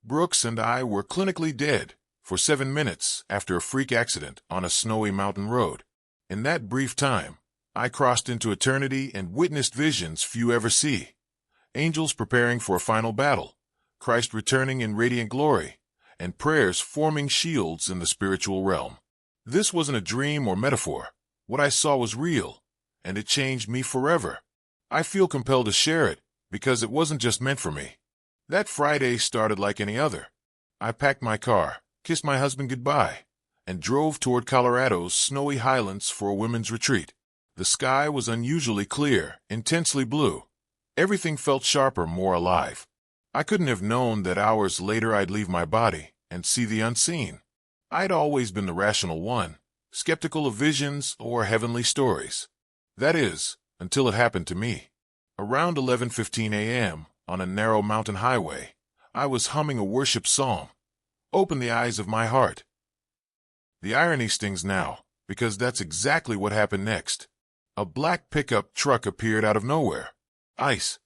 Brooks and I were clinically dead for 7 minutes after a freak accident on a snowy mountain road. In that brief time, I crossed into eternity and witnessed visions few ever see. Angels preparing for a final battle, Christ returning in radiant glory, and prayers forming shields in the spiritual realm. This wasn't a dream or metaphor. What I saw was real, and it changed me forever. I feel compelled to share it because it wasn't just meant for me. That Friday started like any other. I packed my car, kissed my husband goodbye, and drove toward Colorado's snowy highlands for a women's retreat. The sky was unusually clear, intensely blue. Everything felt sharper, more alive. I couldn't have known that hours later I'd leave my body and see the unseen. I'd always been the rational one, skeptical of visions or heavenly stories. That is, until it happened to me. Around 11:15 a.m., on a narrow mountain highway, I was humming a worship song. Open the eyes of my heart. The irony stings now, because that's exactly what happened next. A black pickup truck appeared out of nowhere. Ice,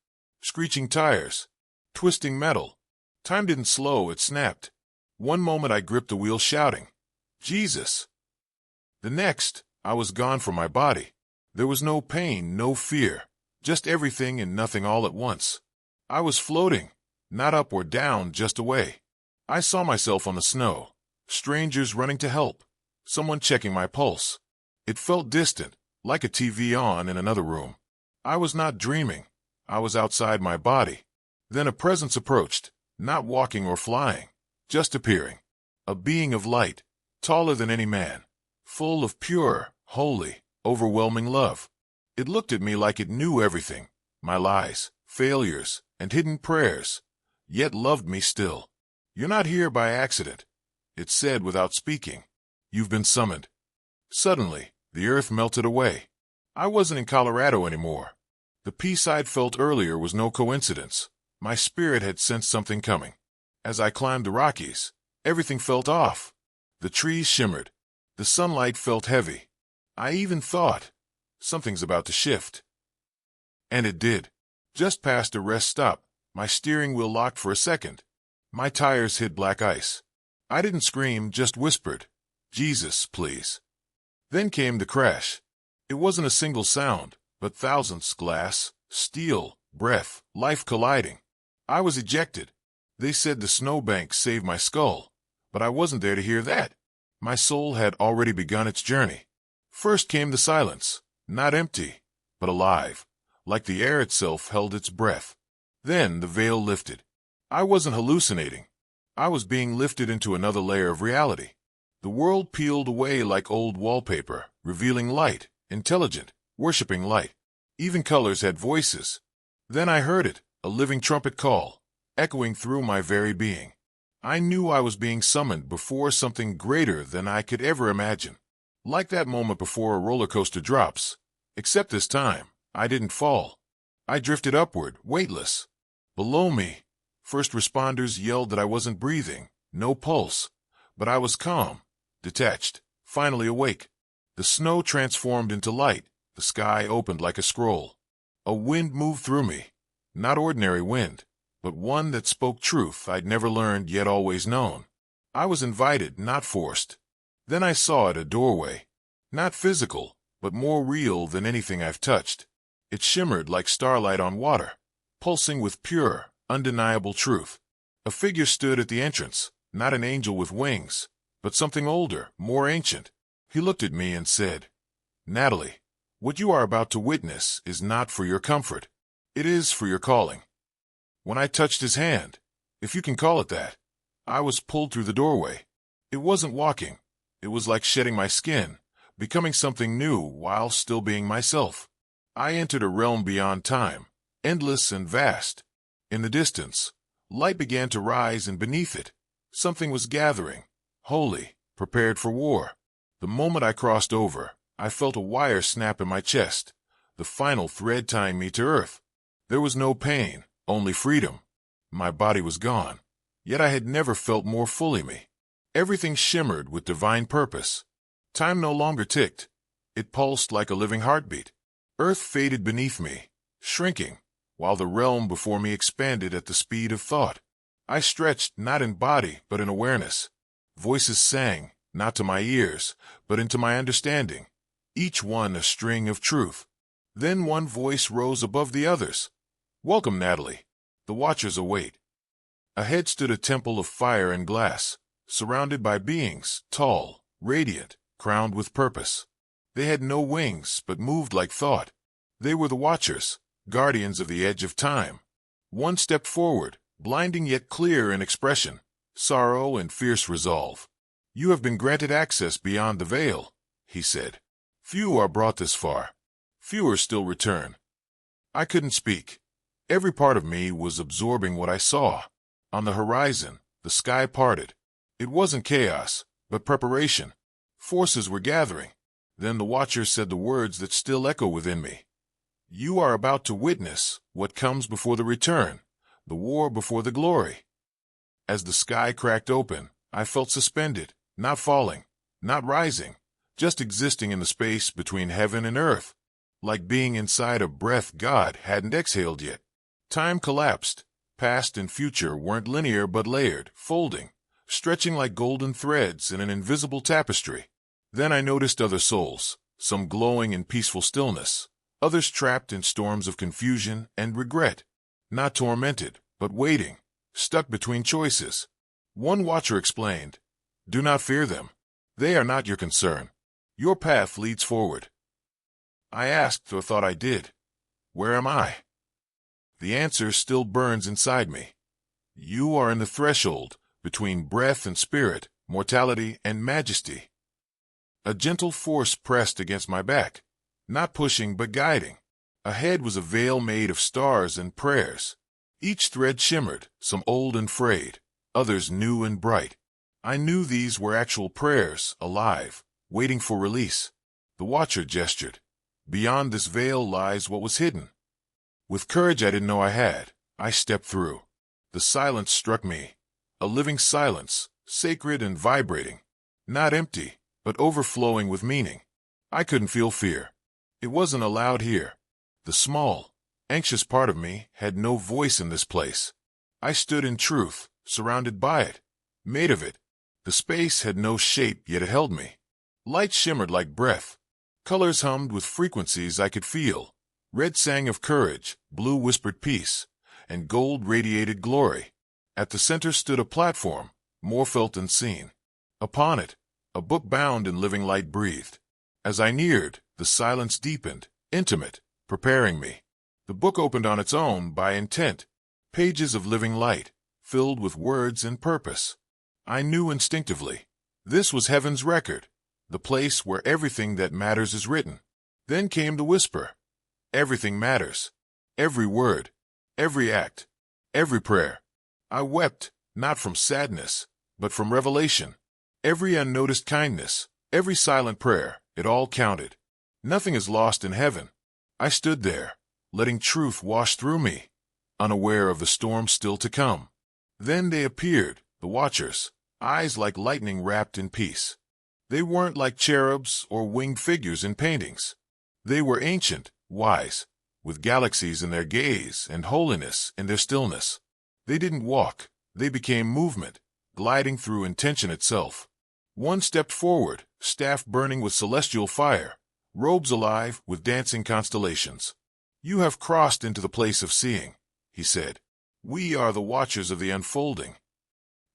screeching tires, twisting metal. Time didn't slow, it snapped. One moment I gripped the wheel shouting, "Jesus!" The next, I was gone from my body. There was no pain, no fear, just everything and nothing all at once. I was floating, not up or down, just away. I saw myself on the snow, strangers running to help, someone checking my pulse. It felt distant, like a TV on in another room. I was not dreaming. I was outside my body. Then a presence approached, not walking or flying, just appearing. A being of light, taller than any man, full of pure, holy, overwhelming love. It looked at me like it knew everything, my lies, failures, and hidden prayers, yet loved me still. "You're not here by accident," it said without speaking. "You've been summoned." Suddenly, the earth melted away. I wasn't in Colorado anymore. The peace I'd felt earlier was no coincidence. My spirit had sensed something coming. As I climbed the Rockies, everything felt off. The trees shimmered. The sunlight felt heavy. I even thought, something's about to shift. And it did. Just past a rest stop, my steering wheel locked for a second. My tires hit black ice. I didn't scream, just whispered, "Jesus, please." Then came the crash. It wasn't a single sound, but thousands: glass, steel, breath, life colliding. I was ejected. They said the snowbank saved my skull, but I wasn't there to hear that. My soul had already begun its journey. First came the silence, not empty, but alive, like the air itself held its breath. Then the veil lifted. I wasn't hallucinating. I was being lifted into another layer of reality. The world peeled away like old wallpaper, revealing light, intelligent, worshiping light. Even colors had voices. Then I heard it, a living trumpet call, echoing through my very being. I knew I was being summoned before something greater than I could ever imagine. Like that moment before a roller coaster drops. Except this time, I didn't fall. I drifted upward, weightless. Below me, first responders yelled that I wasn't breathing, no pulse. But I was calm, detached, finally awake. The snow transformed into light. The sky opened like a scroll. A wind moved through me. Not ordinary wind, but one that spoke truth I'd never learned yet always known. I was invited, not forced. Then I saw it, a doorway. Not physical, but more real than anything I've touched. It shimmered like starlight on water, pulsing with pure, undeniable truth. A figure stood at the entrance, not an angel with wings, but something older, more ancient. He looked at me and said, "Natalie, what you are about to witness is not for your comfort. It is for your calling." When I touched his hand, if you can call it that, I was pulled through the doorway. It wasn't walking. It was like shedding my skin, becoming something new while still being myself. I entered a realm beyond time, endless and vast. In the distance, light began to rise, and beneath it, something was gathering, holy, prepared for war. The moment I crossed over, I felt a wire snap in my chest, the final thread tying me to earth. There was no pain, only freedom. My body was gone, yet I had never felt more fully me. Everything shimmered with divine purpose. Time no longer ticked. It pulsed like a living heartbeat. Earth faded beneath me, shrinking, while the realm before me expanded at the speed of thought. I stretched, not in body, but in awareness. Voices sang, not to my ears, but into my understanding, each one a string of truth. Then one voice rose above the others. "Welcome, Natalie. The watchers await." Ahead stood a temple of fire and glass, surrounded by beings, tall, radiant, crowned with purpose. They had no wings, but moved like thought. They were the watchers, guardians of the edge of time. One stepped forward, blinding yet clear in expression, sorrow and fierce resolve. "You have been granted access beyond the veil," he said. "Few are brought this far. Fewer still return." I couldn't speak. Every part of me was absorbing what I saw. On the horizon, the sky parted. It wasn't chaos, but preparation. Forces were gathering. Then the Watchers said the words that still echo within me. "You are about to witness what comes before the return, the war before the glory." As the sky cracked open, I felt suspended, not falling, not rising, just existing in the space between heaven and earth, like being inside a breath God hadn't exhaled yet. Time collapsed. Past and future weren't linear but layered, folding, stretching like golden threads in an invisible tapestry. Then I noticed other souls, some glowing in peaceful stillness, others trapped in storms of confusion and regret, not tormented, but waiting, stuck between choices. One watcher explained, "Do not fear them. They are not your concern. Your path leads forward." I asked, or thought I did, "Where am I?" The answer still burns inside me. You are in the threshold, between breath and spirit, mortality and majesty. A gentle force pressed against my back, not pushing but guiding. Ahead was a veil made of stars and prayers. Each thread shimmered, some old and frayed, others new and bright. I knew these were actual prayers, alive, waiting for release. The Watcher gestured. "Beyond this veil lies what was hidden." With courage I didn't know I had, I stepped through. The silence struck me. A living silence, sacred and vibrating. Not empty, but overflowing with meaning. I couldn't feel fear. It wasn't allowed here. The small, anxious part of me had no voice in this place. I stood in truth, surrounded by it, made of it. The space had no shape, yet it held me. Light shimmered like breath. Colors hummed with frequencies I could feel. Red sang of courage, blue whispered peace, and gold radiated glory. At the center stood a platform, more felt than seen. Upon it, a book bound in living light breathed. As I neared, the silence deepened, intimate, preparing me. The book opened on its own by intent, pages of living light, filled with words and purpose. I knew instinctively. This was heaven's record, the place where everything that matters is written. Then came the whisper. Everything matters. Every word, every act, every prayer. I wept, not from sadness, but from revelation. Every unnoticed kindness, every silent prayer, it all counted. Nothing is lost in heaven. I stood there, letting truth wash through me, unaware of the storm still to come. Then they appeared, the Watchers, eyes like lightning wrapped in peace. They weren't like cherubs or winged figures in paintings. They were ancient, wise, with galaxies in their gaze and holiness in their stillness. They didn't walk, they became movement, gliding through intention itself. One stepped forward, staff burning with celestial fire, robes alive with dancing constellations. "You have crossed into the place of seeing," he said. "We are the Watchers of the unfolding."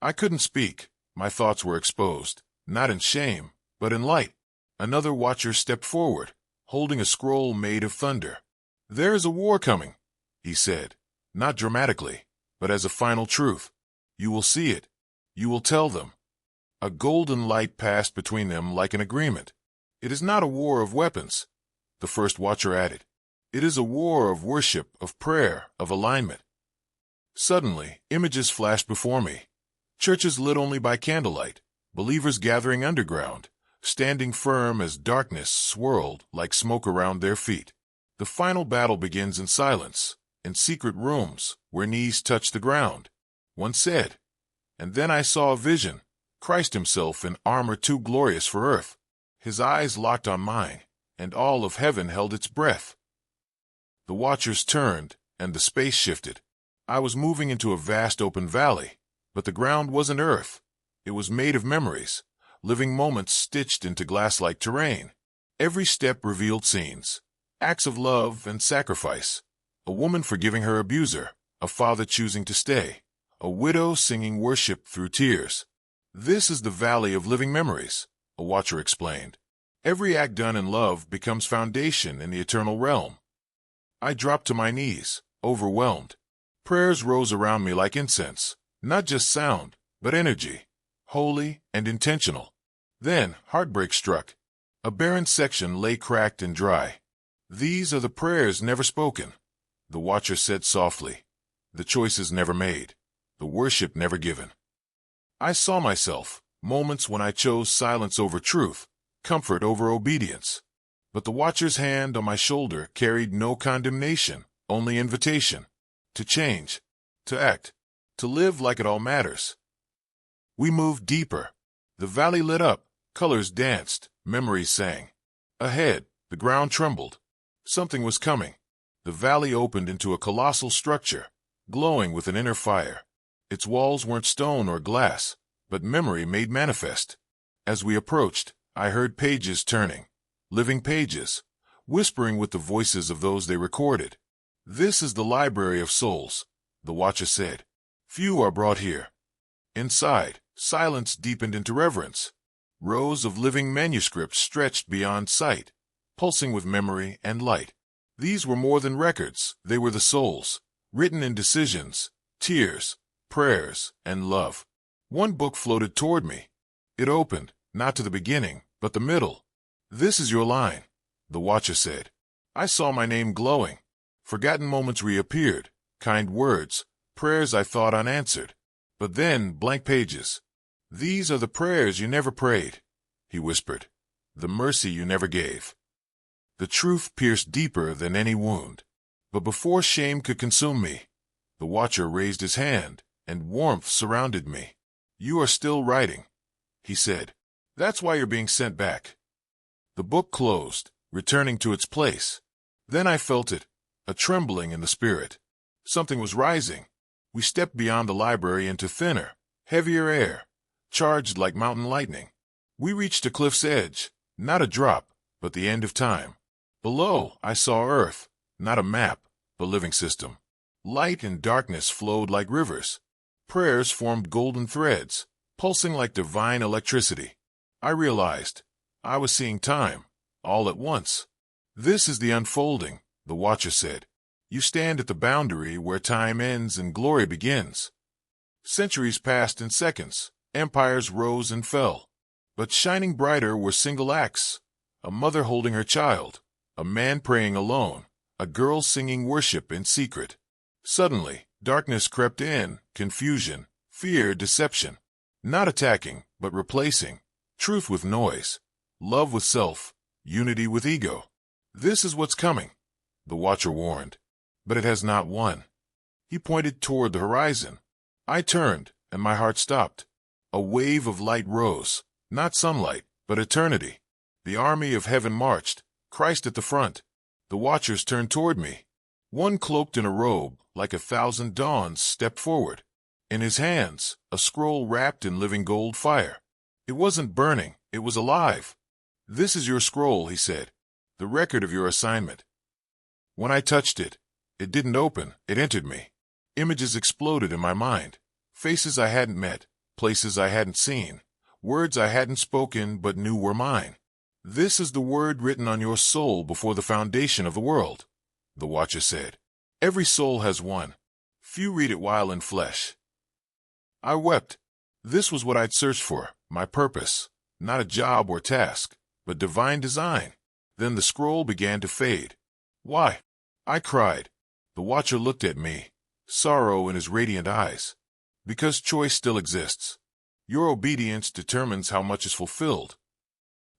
I couldn't speak. My thoughts were exposed, not in shame, but in light. Another Watcher stepped forward, holding a scroll made of thunder. "There is a war coming," he said, not dramatically, but as a final truth. "You will see it. You will tell them." A golden light passed between them like an agreement. "It is not a war of weapons," the first Watcher added. "It is a war of worship, of prayer, of alignment." Suddenly, images flashed before me. Churches lit only by candlelight, believers gathering underground, standing firm as darkness swirled like smoke around their feet. The final battle begins in silence, in secret rooms where knees touch the ground. One said, and then I saw a vision, Christ himself in armor too glorious for earth. His eyes locked on mine, and all of heaven held its breath. The Watchers turned, and the space shifted. I was moving into a vast open valley, But the ground wasn't earth. It was made of memories, living moments stitched into glass-like terrain. Every step revealed scenes, acts of love and sacrifice. A woman forgiving her abuser, a father choosing to stay, a widow singing worship through tears. This is the valley of living memories, a watcher explained. Every act done in love becomes foundation in the eternal realm. I dropped to my knees, overwhelmed. Prayers rose around me like incense, not just sound, but energy, holy and intentional. Then heartbreak struck. A barren section lay cracked and dry. These are the prayers never spoken, the watcher said softly. The choices never made, the worship never given. I saw myself, moments when I chose silence over truth, comfort over obedience. But the watcher's hand on my shoulder carried no condemnation, only invitation. To change, to act, to live like it all matters. We moved deeper. The valley lit up, colors danced, memories sang. Ahead, the ground trembled. Something was coming. The valley opened into a colossal structure, glowing with an inner fire. Its walls weren't stone or glass, but memory made manifest. As we approached, I heard pages turning, living pages, whispering with the voices of those they recorded. This is the library of souls, the watcher said. Few are brought here. Inside, silence deepened into reverence. Rows of living manuscripts stretched beyond sight, pulsing with memory and light. These were more than records, they were the souls, written in decisions, tears, prayers, and love. One book floated toward me. It opened, not to the beginning, but the middle. This is your line, the watcher said. I saw my name glowing. Forgotten moments reappeared, kind words, prayers I thought unanswered. But then, blank pages. These are the prayers you never prayed, he whispered. The mercy you never gave. The truth pierced deeper than any wound. But before shame could consume me, the watcher raised his hand, and warmth surrounded me. You are still writing, he said. That's why you're being sent back. The book closed, returning to its place. Then I felt it, a trembling in the spirit. Something was rising. We stepped beyond the library into thinner, heavier air, charged like mountain lightning. We reached a cliff's edge, not a drop, but the end of time. Below, I saw Earth, not a map, but living system. Light and darkness flowed like rivers. Prayers formed golden threads, pulsing like divine electricity. I realized I was seeing time, all at once. This is the unfolding, the watcher said. You stand at the boundary where time ends and glory begins. Centuries passed in seconds, empires rose and fell. But shining brighter were single acts, a mother holding her child, a man praying alone, a girl singing worship in secret. Suddenly, darkness crept in, confusion, fear, deception. Not attacking, but replacing. Truth with noise, love with self, unity with ego. This is what's coming, the watcher warned. But it has not won. He pointed toward the horizon. I turned, and my heart stopped. A wave of light rose, not sunlight, but eternity. The army of heaven marched, Christ at the front. The watchers turned toward me. One cloaked in a robe, like 1,000 dawns, stepped forward. In his hands, a scroll wrapped in living gold fire. It wasn't burning, it was alive. This is your scroll, he said, the record of your assignment. When I touched it, it didn't open, it entered me. Images exploded in my mind. Faces I hadn't met, places I hadn't seen, words I hadn't spoken but knew were mine. This is the word written on your soul before the foundation of the world, the watcher said. Every soul has one. Few read it while in flesh. I wept. This was what I'd searched for, my purpose, not a job or task, but divine design. Then the scroll began to fade. Why? I cried. The watcher looked at me, sorrow in his radiant eyes. Because choice still exists. Your obedience determines how much is fulfilled.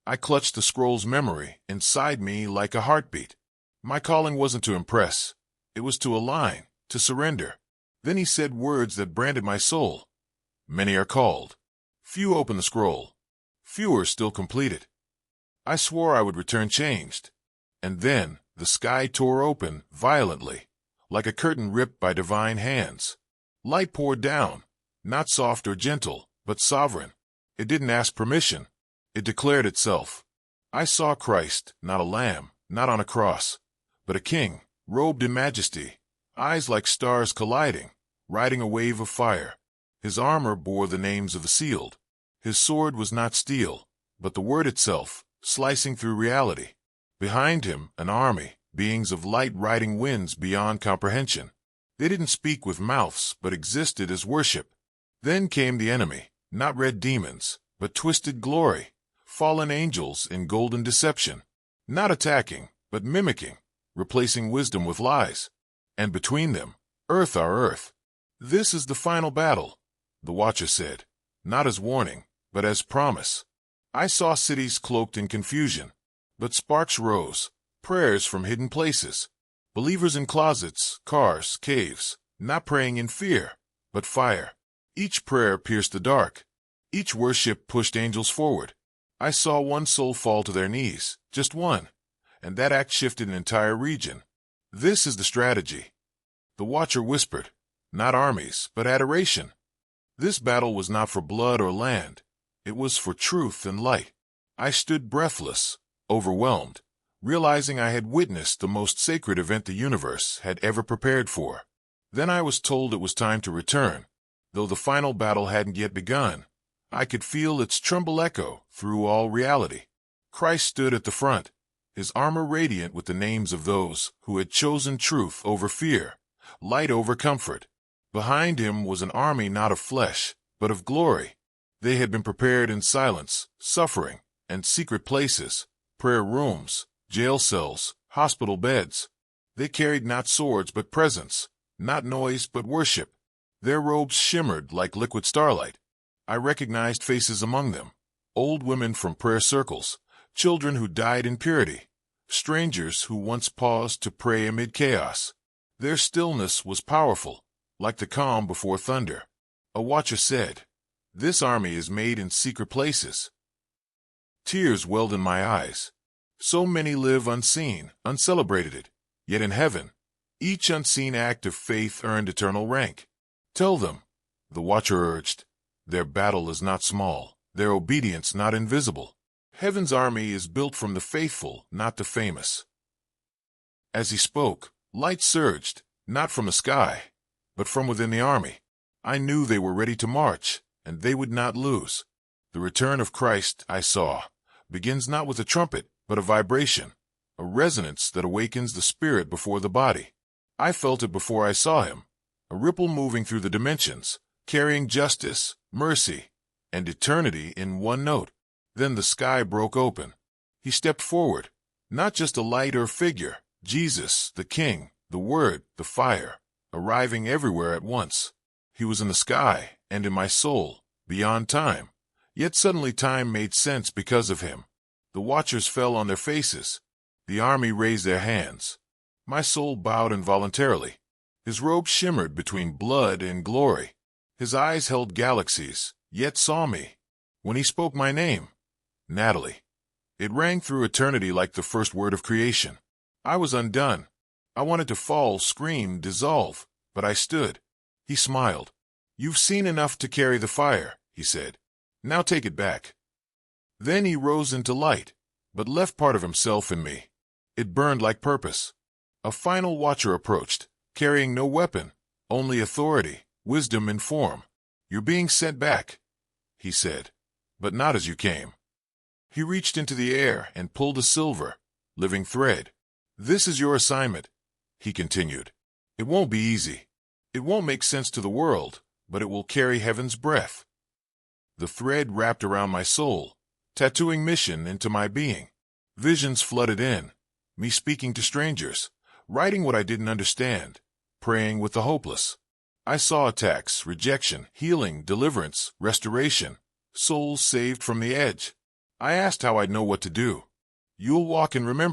I clutched the scroll's memory inside me like a heartbeat. My calling wasn't to impress. It was to align, to surrender. Then he said words that branded my soul. Many are called. Few open the scroll. Fewer still complete it. I swore I would return changed. And then the sky tore open violently, like a curtain ripped by divine hands. Light poured down, not soft or gentle, but sovereign. It didn't ask permission. It declared itself. I saw Christ, not a lamb, not on a cross, but a king, robed in majesty, eyes like stars colliding, riding a wave of fire. His armor bore the names of the sealed. His sword was not steel, but the word itself, slicing through reality. Behind him, an army, beings of light riding winds beyond comprehension. They didn't speak with mouths, but existed as worship. Then came the enemy, not red demons, but twisted glory, fallen angels in golden deception, not attacking, but mimicking, replacing wisdom with lies. And between them, earth our earth. This is the final battle, the Watcher said, not as warning, but as promise. I saw cities cloaked in confusion, but sparks rose, prayers from hidden places. Believers in closets, cars, caves, not praying in fear, but fire. Each prayer pierced the dark. Each worship pushed angels forward. I saw one soul fall to their knees, just one, and that act shifted an entire region. This is the strategy. The Watcher whispered, not armies, but adoration. This battle was not for blood or land. It was for truth and light. I stood breathless, overwhelmed, realizing I had witnessed the most sacred event the universe had ever prepared for. Then I was told it was time to return. Though the final battle hadn't yet begun, I could feel its tremble echo through all reality. Christ stood at the front, his armor radiant with the names of those who had chosen truth over fear, light over comfort. Behind him was an army not of flesh, but of glory. They had been prepared in silence, suffering, and secret places, prayer rooms, jail cells, hospital beds. They carried not swords but presence, not noise but worship. Their robes shimmered like liquid starlight. I recognized faces among them, old women from prayer circles, children who died in purity, strangers who once paused to pray amid chaos. Their stillness was powerful, like the calm before thunder. A Watcher said, "This army is made in secret places." Tears welled in my eyes. So many live unseen, uncelebrated, yet in heaven, each unseen act of faith earned eternal rank. Tell them, the Watcher urged, their battle is not small, their obedience not invisible. Heaven's army is built from the faithful, not the famous. As he spoke, light surged, not from the sky, but from within the army. I knew they were ready to march, and they would not lose. The return of Christ, I saw, begins not with a trumpet, but a vibration, a resonance that awakens the spirit before the body. I felt it before I saw him, a ripple moving through the dimensions, carrying justice, mercy, and eternity in one note. Then the sky broke open. He stepped forward, not just a light or figure, Jesus, the King, the Word, the fire, arriving everywhere at once. He was in the sky and in my soul, beyond time. Yet suddenly time made sense because of him. The Watchers fell on their faces. The army raised their hands. My soul bowed involuntarily. His robe shimmered between blood and glory. His eyes held galaxies, yet saw me. When he spoke my name, Natalie, it rang through eternity like the first word of creation. I was undone. I wanted to fall, scream, dissolve, but I stood. He smiled. "You've seen enough to carry the fire," he said. "Now take it back." Then he rose into light, but left part of himself in me. It burned like purpose. A final Watcher approached, carrying no weapon, only authority, wisdom in form. "You're being sent back," he said, "but not as you came." He reached into the air and pulled a silver, living thread. "This is your assignment," he continued. "It won't be easy. It won't make sense to the world, but it will carry heaven's breath." The thread wrapped around my soul, tattooing mission into my being. Visions flooded in, me speaking to strangers, writing what I didn't understand, praying with the hopeless. I saw attacks, rejection, healing, deliverance, restoration, souls saved from the edge. I asked how I'd know what to do. "You'll walk and remember."